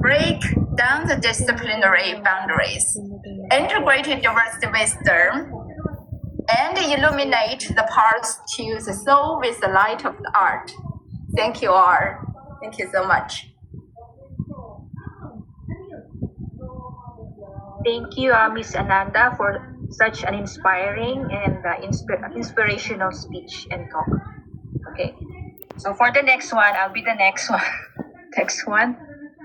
break down the disciplinary boundaries, integrate diverse wisdom, and illuminate the path to the soul with the light of the art. Thank you all. Thank you so much. Thank you, Miss Ananda, for such an inspiring and inspirational speech and talk. Okay, so for the next one, I'll be the next one. Next one.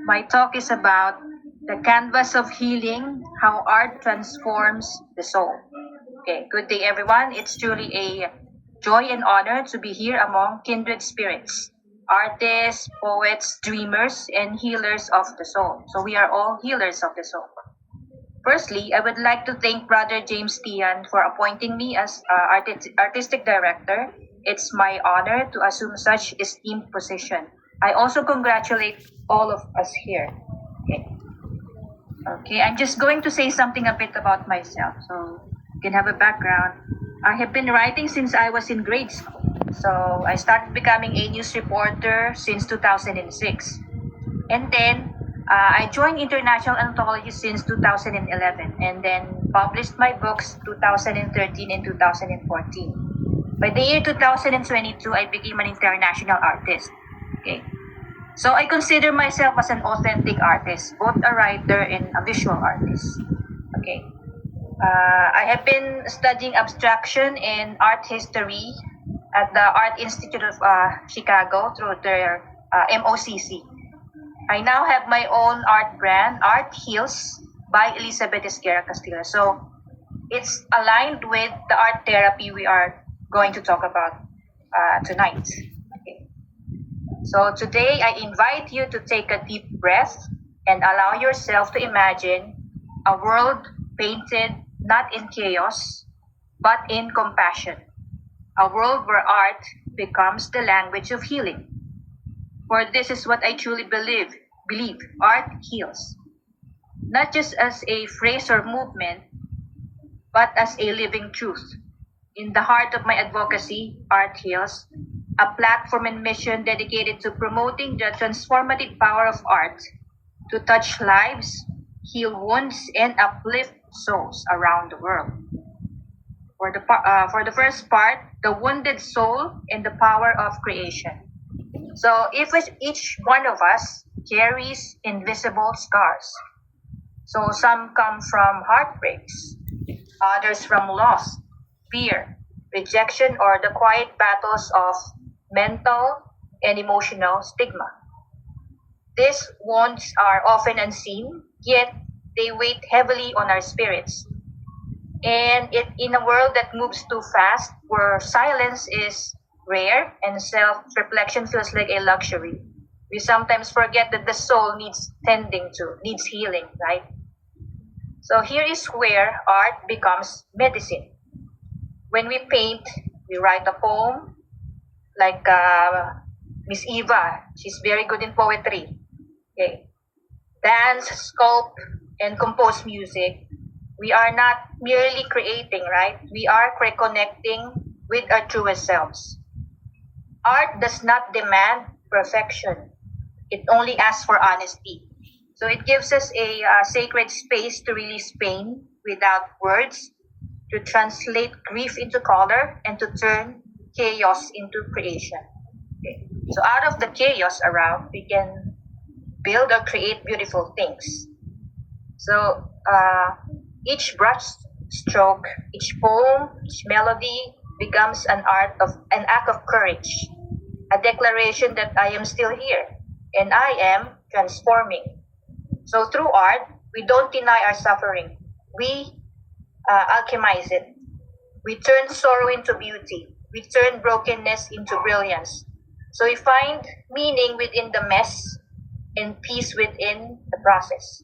My talk is about the canvas of healing, how art transforms the soul. Okay, good day, everyone. It's truly a joy and honor to be here among kindred spirits, artists, poets, dreamers, and healers of the soul. So we are all healers of the soul. Firstly, I would like to thank Brother James Tian for appointing me as artistic director. It's my honor to assume such esteemed position. I also congratulate all of us here. Okay, I'm just going to say something a bit about myself so you can have a background. I have been writing since I was in grade school. So I started becoming a news reporter since 2006. And then I joined International Anthology since 2011 and then published my books 2013 and 2014. By the year 2022, I became an international artist. Okay. So I consider myself as an authentic artist, both a writer and a visual artist. Okay. I have been studying abstraction and art history at the Art Institute of Chicago through their MOCC. I now have my own art brand, Art Heals by Elizabeth Esguerra Castillo. So it's aligned with the art therapy we are going to talk about tonight. Okay. So today I invite you to take a deep breath and allow yourself to imagine a world painted not in chaos, but in compassion. A world where art becomes the language of healing. For this is what I truly believe. Art heals. Not just as a phrase or movement, but as a living truth. In the heart of my advocacy, Art Heals, a platform and mission dedicated to promoting the transformative power of art to touch lives, heal wounds, and uplift souls around the world. For the first part, the wounded soul and the power of creation. So if each one of us carries invisible scars. So some come from heartbreaks, others from loss, fear, rejection, or the quiet battles of mental and emotional stigma. These wounds are often unseen, yet they weigh heavily on our spirits. And in a world that moves too fast, where silence is rare and self-reflection feels like a luxury, we sometimes forget that the soul needs tending to, needs healing, right? So here is where art becomes medicine. When we paint, we write a poem, like Miss Eva, she's very good in poetry. Okay. Dance, sculpt, and compose music. We are not merely creating, right? We are reconnecting with our truest selves. Art does not demand perfection. It only asks for honesty. So it gives us a sacred space to release pain without words, to translate grief into color, and to turn chaos into creation. Okay. So out of the chaos around, we can build or create beautiful things. So each brush stroke, each poem, each melody becomes an act of courage, a declaration that I am still here and I am transforming. So through art, we don't deny our suffering. We alchemize it. We turn sorrow into beauty. We turn brokenness into brilliance. So we find meaning within the mess and peace within the process.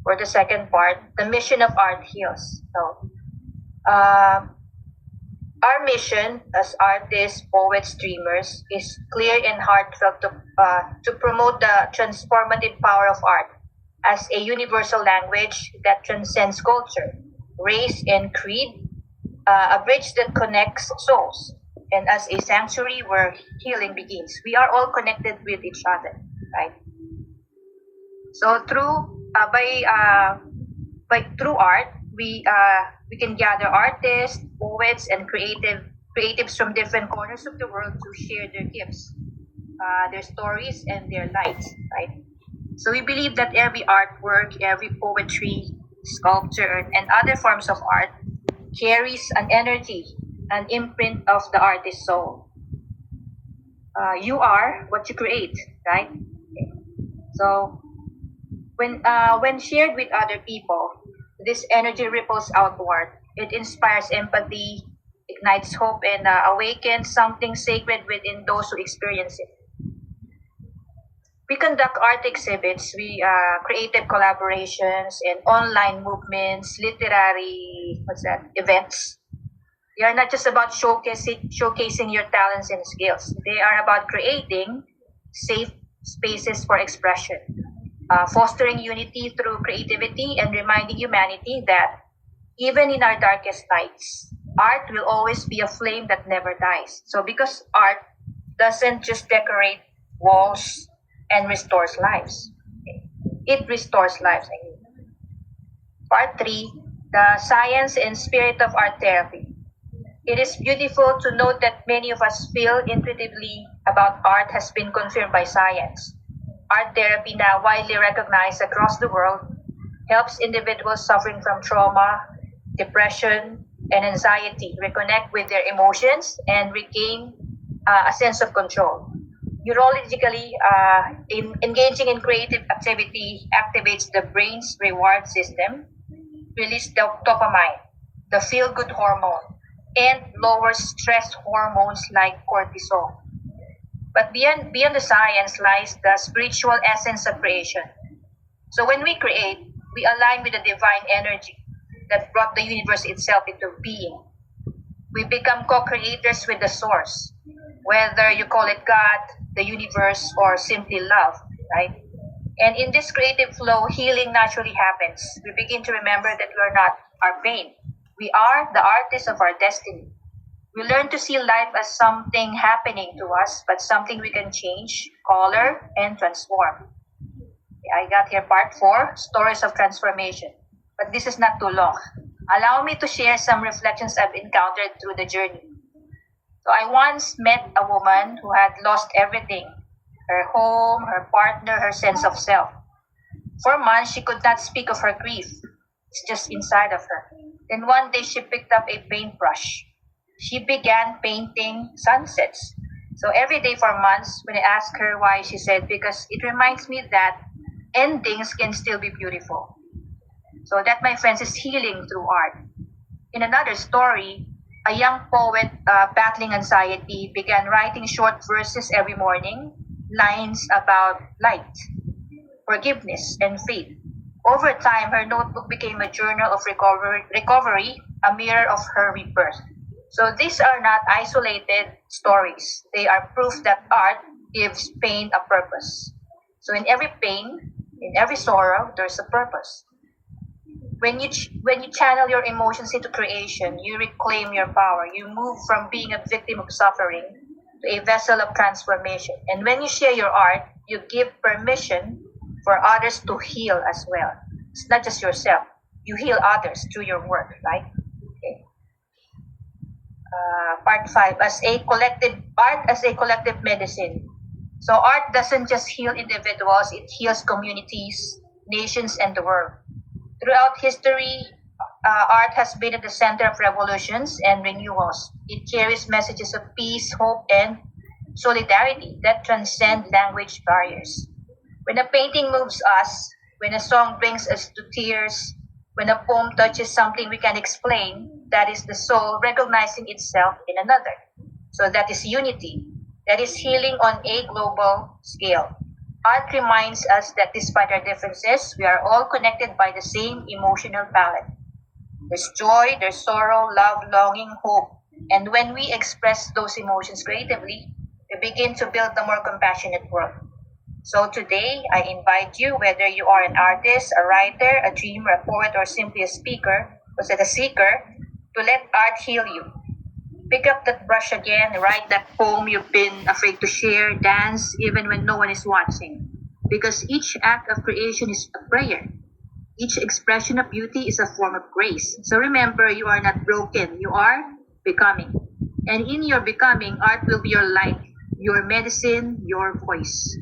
For the second part, the mission of Art Heals. So, our mission as artists, poets, dreamers is clear and heartfelt to promote the transformative power of art as a universal language that transcends culture, race, and creed, a bridge that connects souls, and as a sanctuary where healing begins. We are all connected with each other, right? So through art, we can gather artists, poets, and creatives from different corners of the world to share their gifts, their stories, and their lights. Right. So we believe that every artwork, every poetry, sculpture, and other forms of art carries an energy, an imprint of the artist's soul. You are what you create, right? So when shared with other people, this energy ripples outward. It inspires empathy, ignites hope, and awakens something sacred within those who experience it. We conduct art exhibits, we creative collaborations, and online movements, literary events. They are not just about showcasing your talents and skills. They are about creating safe spaces for expression, fostering unity through creativity, and reminding humanity that even in our darkest nights, art will always be a flame that never dies. So, because art doesn't just decorate walls and restores lives, it restores lives. I mean. Part 3, the science and spirit of art therapy. It is beautiful to note that many of us feel intuitively about art has been confirmed by science. Art therapy, now widely recognized across the world, helps individuals suffering from trauma, depression, and anxiety reconnect with their emotions and regain a sense of control. Neurologically, engaging in creative activity activates the brain's reward system, releases dopamine, the feel good hormone, and lowers stress hormones like cortisol. But beyond the science lies the spiritual essence of creation. So when we create, we align with the divine energy that brought the universe itself into being. We become co-creators with the source, whether you call it God, the universe, or simply love, right? And in this creative flow, healing naturally happens. We begin to remember that we are not our pain. We are the artists of our destiny. We learn to see life as something happening to us, but something we can change, color, and transform. I got here part 4, stories of transformation. But this is not too long. Allow me to share some reflections I've encountered through the journey. So I once met a woman who had lost everything, her home, her partner, her sense of self. For months, she could not speak of her grief. It's just inside of her. Then one day, she picked up a paintbrush. She began painting sunsets. So every day for months, when I asked her why, she said, because it reminds me that endings can still be beautiful. So that, my friends, is healing through art. In another story, a young poet battling anxiety began writing short verses every morning, lines about light, forgiveness, and faith. Over time, her notebook became a journal of recovery, a mirror of her rebirth. So these are not isolated stories. They are proof that art gives pain a purpose. So in every pain, in every sorrow, there's a purpose. When you channel your emotions into creation, you reclaim your power. You move from being a victim of suffering to a vessel of transformation. And when you share your art, you give permission for others to heal as well. It's not just yourself. You heal others through your work, right? Okay. Part 5, art as a collective medicine. So art doesn't just heal individuals, it heals communities, nations, and the world. Throughout history, art has been at the center of revolutions and renewals. It carries messages of peace, hope, and solidarity that transcend language barriers. When a painting moves us, when a song brings us to tears, when a poem touches something we can explain, that is the soul recognizing itself in another. So that is unity. That is healing on a global scale. Art reminds us that despite our differences, we are all connected by the same emotional palette. There's joy, there's sorrow, love, longing, hope. And when we express those emotions creatively, we begin to build a more compassionate world. So today, I invite you, whether you are an artist, a writer, a dreamer, a poet, or simply a speaker, or a seeker, to let art heal you. Pick up that brush again, write that poem you've been afraid to share, dance even when no one is watching. because each act of creation is a prayer. Each expression of beauty is a form of grace. So remember, you are not broken, you are becoming. And in your becoming, art will be your light, your medicine, your voice.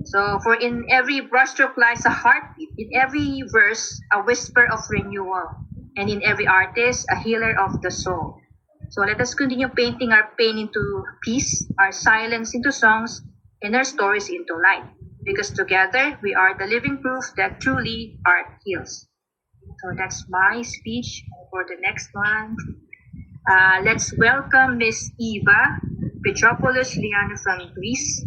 So, for in every brushstroke lies a heartbeat, in every verse, a whisper of renewal, and in every artist, a healer of the soul. So, let us continue painting our pain into peace, our silence into songs, and our stories into light. Because together, we are the living proof that truly art heals. So, that's my speech. For the next one, let's welcome Miss Eva Petropoulos Liana from Greece.